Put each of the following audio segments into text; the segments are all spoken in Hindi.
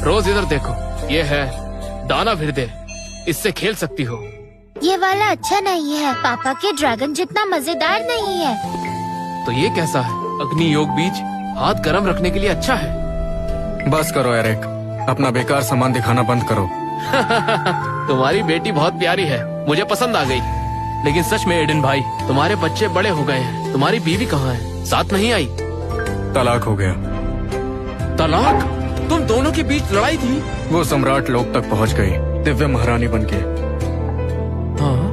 रोज इधर देखो, ये है दाना हृदय, इससे खेल सकती हो। ये वाला अच्छा नहीं है, पापा के ड्रैगन जितना मजेदार नहीं है। तो ये कैसा है? अग्नि योग बीज हाथ गर्म रखने के लिए अच्छा है। बस करो एरिक, अपना बेकार सामान दिखाना बंद करो। तुम्हारी बेटी बहुत प्यारी है, मुझे पसंद आ गई। लेकिन सच में एडन भाई, तुम्हारे बच्चे बड़े हो गए हैं। तुम्हारी बीवी कहाँ है? साथ नहीं आई? तलाक हो गया। तलाक? तुम दोनों के बीच लड़ाई थी? वो सम्राट लोक तक पहुंच गई, दिव्य महारानी बनके। हाँ,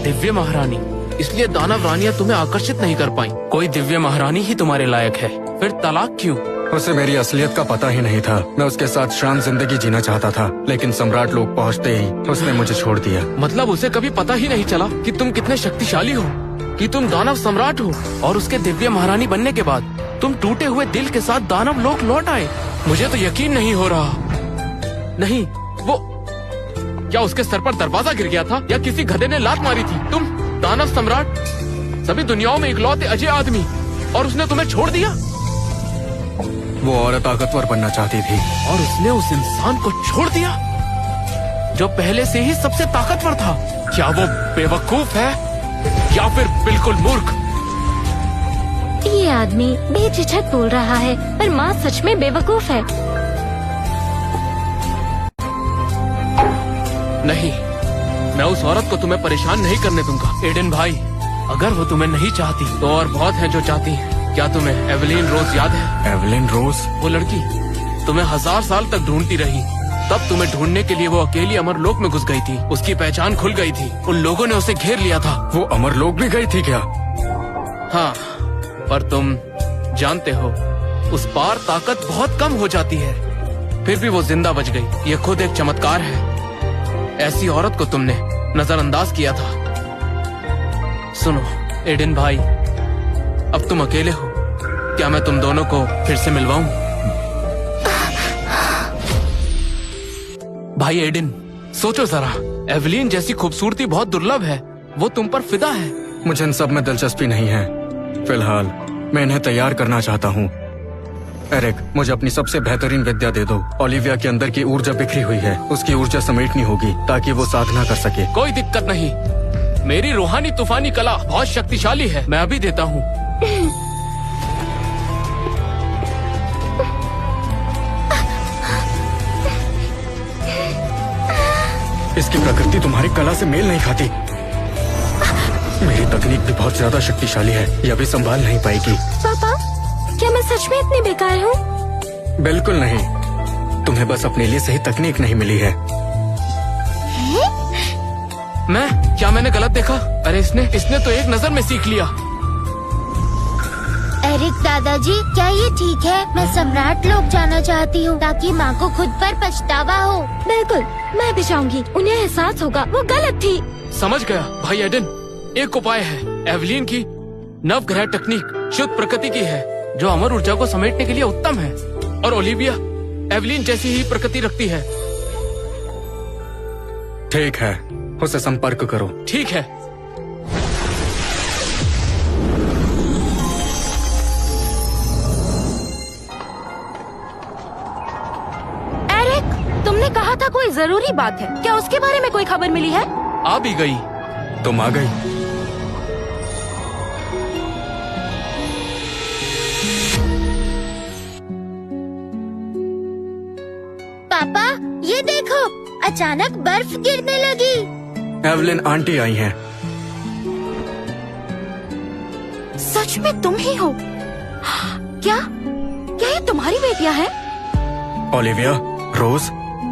दिव्य महारानी। इसलिए दानव रानियां तुम्हें आकर्षित नहीं कर पाई। कोई दिव्य महारानी ही तुम्हारे लायक है, फिर तलाक क्यों? उसे मेरी असलियत का पता ही नहीं था। मैं उसके साथ शांत जिंदगी जीना चाहता था, लेकिन सम्राट लोक पहुंचते ही उसने मुझे छोड़ दिया। मतलब उसे कभी पता ही नहीं चला कि तुम कितने शक्तिशाली हो, कि तुम दानव सम्राट हो, और उसके दिव्य महारानी बनने के बाद तुम टूटे हुए दिल के साथ दानव लोक लौट आए। मुझे तो यकीन नहीं हो रहा। नहीं, वो क्या उसके सर पर दरवाजा गिर गया था, या किसी गधे ने लात मारी थी? तुम दानव सम्राट, सभी दुनियाओं में इकलौते अजय आदमी, और उसने तुम्हें छोड़ दिया। वो और ताकतवर बनना चाहती थी, और उसने उस इंसान को छोड़ दिया जो पहले से ही सबसे ताकतवर था। क्या वो बेवकूफ है या फिर बिल्कुल मूर्ख? ये आदमी बेझिझक बोल रहा है, पर माँ सच में बेवकूफ है। नहीं, मैं उस औरत को तुम्हें परेशान नहीं करने दूंगा। एडन भाई, अगर वो तुम्हें नहीं चाहती तो और बहुत हैं जो चाहती हैं। क्या तुम्हें एवेलिन रोज याद है? एवेलिन रोज? वो लड़की तुम्हें 1000 साल तक ढूंढती रही, तब तुम्हें ढूंढने के लिए वो अकेली अमरलोक में घुस गई थी। उसकी पहचान खुल गई थी, उन लोगों ने उसे घेर लिया था। वो अमरलोक भी गई थी क्या? हाँ, पर तुम जानते हो, उस पार ताकत बहुत कम हो जाती है। फिर भी वो जिंदा बच गई। ये खुद एक चमत्कार है। ऐसी औरत को तुमने नजरअंदाज किया था। सुनो एडन भाई, अब तुम अकेले हो, क्या मैं तुम दोनों को फिर से मिलवाऊं? भाई एडन, सोचो जरा, एवेलिन जैसी खूबसूरती बहुत दुर्लभ है। वो तुम पर फिदा है। मुझे इन सब में दिलचस्पी नहीं है। फिलहाल मैं इन्हें तैयार करना चाहता हूँ। एरिक, मुझे अपनी सबसे बेहतरीन विद्या दे दो। ओलिविया के अंदर की ऊर्जा बिखरी हुई है, उसकी ऊर्जा समेटनी होगी ताकि वो साधना कर सके। कोई दिक्कत नहीं, मेरी रूहानी तूफानी कला बहुत शक्तिशाली है, मैं अभी देता हूँ। इसकी प्रकृति तुम्हारी कला से मेल नहीं खाती। मेरी तकनीक भी बहुत ज्यादा शक्तिशाली है, यह भी संभाल नहीं पाएगी। पापा, क्या मैं सच में इतनी बेकार हूँ? बिल्कुल नहीं, तुम्हें बस अपने लिए सही तकनीक नहीं मिली है। क्या मैंने गलत देखा? अरे इसने तो एक नजर में सीख लिया। एरिक दादाजी, क्या ये ठीक है? मैं सम्राट लोक जाना चाहती हूँ ताकि माँ को खुद पर पछतावा हो। बिल्कुल, मैं भी जाऊंगी। उन्हें एहसास होगा वो गलत थी। समझ गया भाई एडन, एक उपाय है। एवेलिन की नवग्रह तकनीक शुद्ध प्रकृति की है, जो अमर ऊर्जा को समेटने के लिए उत्तम है। और ओलिविया एवेलिन जैसी ही प्रकृति रखती है। ठीक है, उसे संपर्क करो। ठीक है। एरिक, तुमने कहा था कोई जरूरी बात है, क्या उसके बारे में कोई खबर मिली है? आ भी गई। तुम आ गई। पापा, ये देखो, अचानक बर्फ गिरने लगी। एवेलिन आंटी आई हैं। सच में तुम ही हो? क्या ये तुम्हारी बेटियां हैं? ओलिविया, रोज,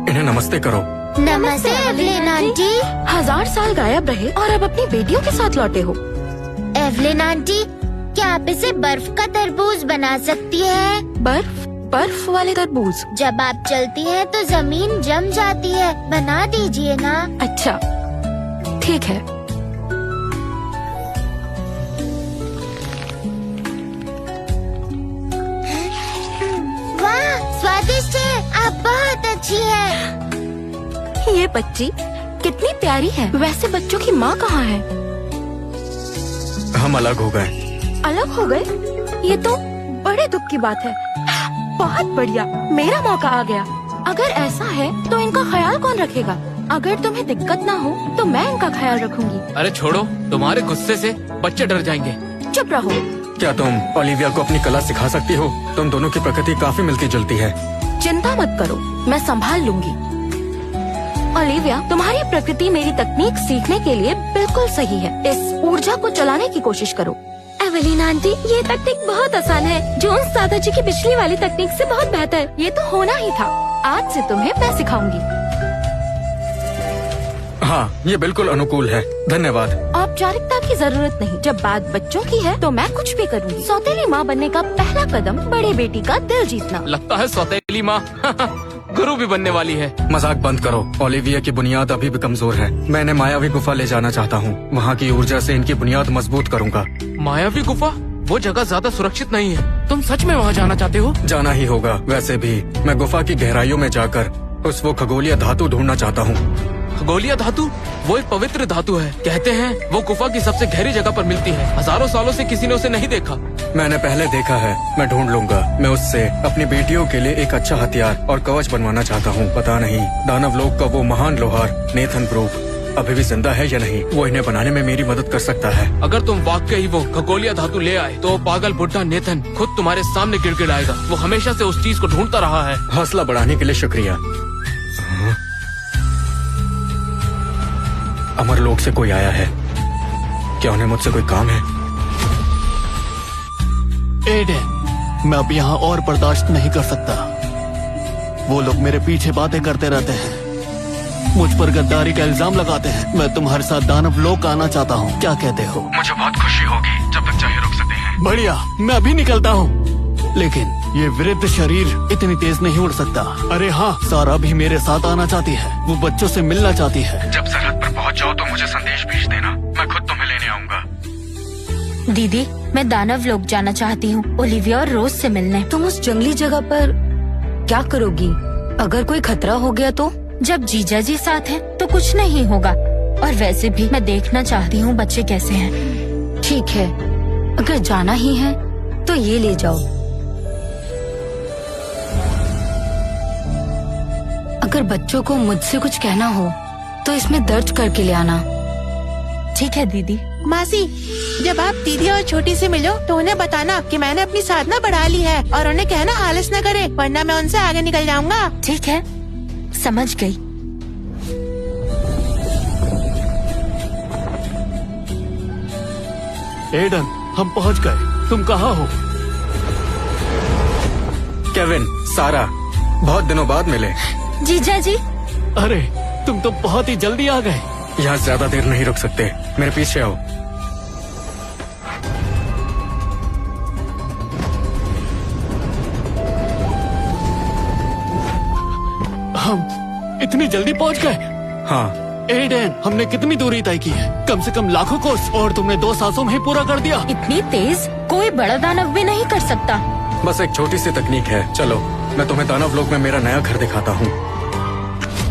इन्हें नमस्ते करो। नमस्ते एवेलिन आंटी। 1000 साल गायब रहे और अब अपनी बेटियों के साथ लौटे हो। एवेलिन आंटी, क्या आप इसे बर्फ का तरबूज बना सकती है? बर्फ वाले तरबूज? जब आप चलती हैं तो जमीन जम जाती है, बना दीजिए ना। अच्छा, ठीक है। वाह, स्वादिष्ट है, आप बहुत अच्छी है। ये बच्ची कितनी प्यारी है। वैसे बच्चों की माँ कहाँ है? हम अलग हो गए। अलग हो गए? ये तो बड़े दुख की बात है। बहुत बढ़िया, मेरा मौका आ गया। अगर ऐसा है तो इनका ख्याल कौन रखेगा? अगर तुम्हें दिक्कत ना हो तो मैं इनका ख्याल रखूंगी। अरे छोड़ो, तुम्हारे गुस्से से बच्चे डर जाएंगे। चुप रहो। क्या तुम ओलिविया को अपनी कला सिखा सकती हो? तुम दोनों की प्रकृति काफी मिलती जुलती है। चिंता मत करो, मैं संभाल लूंगी। ओलिविया, तुम्हारी प्रकृति मेरी तकनीक सीखने के लिए बिल्कुल सही है। इस ऊर्जा को चलाने की कोशिश करो। एवेलिन आंटी, ये तकनीक बहुत आसान है, जोन्स दादाजी की पिछली वाली तकनीक से बहुत बेहतर। ये तो होना ही था। आज से तुम्हें मैं सिखाऊंगी। हाँ, ये बिल्कुल अनुकूल है, धन्यवाद। औपचारिकता की जरूरत नहीं। जब बात बच्चों की है तो मैं कुछ भी करूंगी। सौतेली माँ बनने का पहला कदम बड़े बेटी का दिल जीतना। लगता है सौतेली माँ गुरु भी बनने वाली है। मजाक बंद करो। ओलिविया की बुनियाद अभी भी कमजोर है। मैं इन्हें मायावी गुफा ले जाना चाहता हूँ। वहाँ की ऊर्जा से इनकी बुनियाद मजबूत करूँगा। मायावी गुफा? वो जगह ज्यादा सुरक्षित नहीं है। तुम सच में वहाँ जाना चाहते हो? जाना ही होगा। वैसे भी मैं गुफा की गहराइयों में जाकर वो खगोलीय धातु ढूंढना चाहता हूँ। खगोलीय धातु? वो एक पवित्र धातु है। कहते हैं वो गुफा की सबसे गहरी जगह पर मिलती है। हजारों सालों से किसी ने उसे नहीं देखा। मैंने पहले देखा है। मैं ढूंढ लूंगा। मैं उससे अपनी बेटियों के लिए एक अच्छा हथियार और कवच बनवाना चाहता हूँ। पता नहीं दानव लोक का वो महान लोहार नेथन ब्रूक अभी भी जिंदा है या नहीं। वो इन्हें बनाने में मेरी मदद कर सकता है। अगर तुम वाकई वो खगोलीय धातु ले आए तो पागल बुढ़ा नेथन खुद तुम्हारे सामने गिड़गिड़ाएगा। वो हमेशा से उस चीज को ढूंढता रहा है। हौसला बढ़ाने के लिए शुक्रिया। अमरलोक से कोई आया है। क्या उन्हें मुझसे कोई काम है? एडेन, मैं अब यहाँ और बर्दाश्त नहीं कर सकता। वो लोग मेरे पीछे बातें करते रहते हैं, मुझ पर गद्दारी का इल्जाम लगाते हैं। मैं तुम्हारे साथ दानव लोक आना चाहता हूँ। क्या कहते हो? मुझे बहुत खुशी होगी। जब तक चाहे रुक सकते हैं। बढ़िया, मैं अभी निकलता हूँ। लेकिन ये वृद्ध शरीर इतनी तेज नहीं उड़ सकता। अरे हाँ, सारा भी मेरे साथ आना चाहती है। वो बच्चों से मिलना चाहती है। जब सरहद पर पहुंच जाओ तो मुझे संदेश भेज देना। मैं खुद तुम्हें लेने आऊंगा। दीदी, मैं दानव लोक जाना चाहती हूँ, ओलिविया और रोज से मिलने। तुम उस जंगली जगह पर क्या करोगी? अगर कोई खतरा हो गया तो? जब जीजा जी साथ हैं तो कुछ नहीं होगा। और वैसे भी मैं देखना चाहती हूँ बच्चे कैसे हैं। ठीक है, अगर जाना ही है तो ये ले जाओ। अगर बच्चों को मुझसे कुछ कहना हो तो इसमें दर्ज करके ले आना। ठीक है दीदी। मासी, जब आप दीदी और छोटी से मिलो तो उन्हें बताना कि मैंने अपनी साधना बढ़ा ली है और उन्हें कहना आलस न करे, वरना मैं उनसे आगे निकल जाऊंगा। ठीक है, समझ गई। एडन, हम पहुँच गए। तुम कहाँ हो? केविन, सारा, बहुत दिनों बाद मिले। जीजा जी, अरे तुम तो बहुत ही जल्दी आ गए। यहाँ ज्यादा देर नहीं रुक सकते। मेरे पीछे आओ। हम इतनी जल्दी पहुंच गए? हाँ। एडेन, हमने कितनी दूरी तय की है? कम से कम लाखों कोस, और तुमने 2 सांसों में ही पूरा कर दिया। इतनी तेज कोई बड़ा दानव भी नहीं कर सकता। बस एक छोटी सी तकनीक है। चलो, मैं तुम्हें दानव लोक में मेरा नया घर दिखाता हूँ।